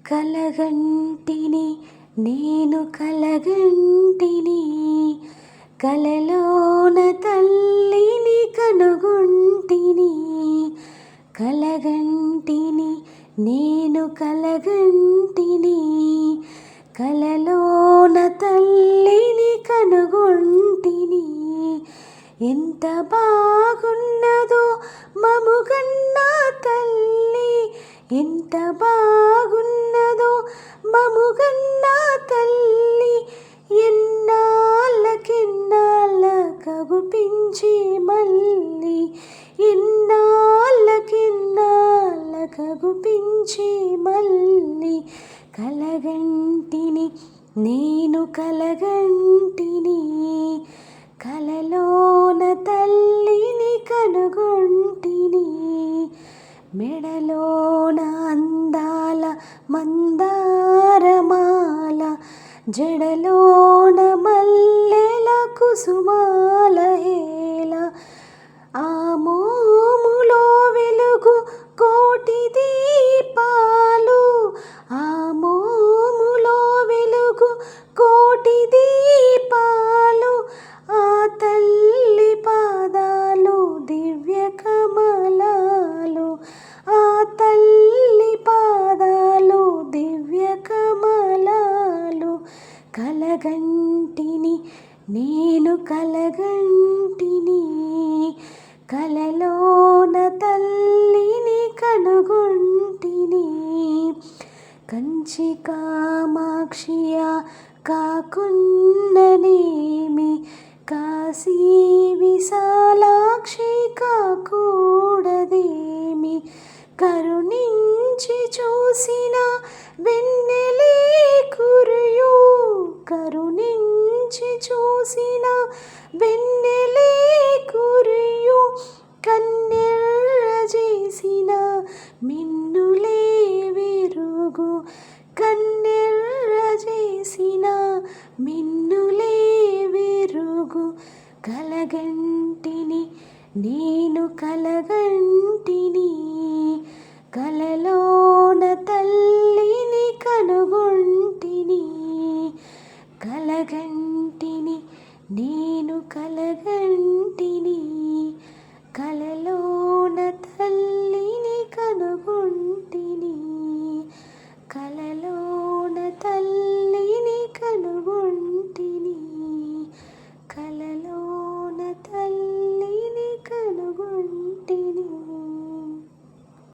కలగంటిని నేను కలగంటిని కలలోన తల్లిని కనుగొంటిని. కలగంటిని నేను కలగంటిని కలలోన తల్లిని కనుగొంటిని. ఎంత బాగున్నదో మముగన్న తల్లి, ఎంత బాగున్నదో మముగన్న తల్లి. ఎన్నాళ్ళకెన్నాళ్ళకగుపించి మళ్ళీ, ఎన్నాళ్ళకెన్నాళ్ళకగుపించి మళ్ళీ. కలగంటిని నేను కలగంటిని కలలోన తల్లిని కనుగొంటిని. మెడలోన అందాల మందారమాల, జడలోన మల్లెల కుసుమాల హేళ. ఆ మోములో వెలుగు కోటి దీపాలు, ఆ మోములో వెలుగు కోటి దీపాలు. ఆ తల్లి పాదాలు దివ్య కమలాలు, ఆ తల్లి పాదాలు దివ్య కమలాలు. కలగంటిని నేను కలగంటిని కలలోన తల్లిని కనుగొంటిని. కంచి కామాక్షియా కాకున్ననేమి, కాశీ విశాలాక్షి కాకూడదేమి. కరుణించి చూసిన వెన్నెలే కురియు, కరుణించి చూసిన వెన్నెలే కురియు. కన్నెర్ర చేసిన మిన్న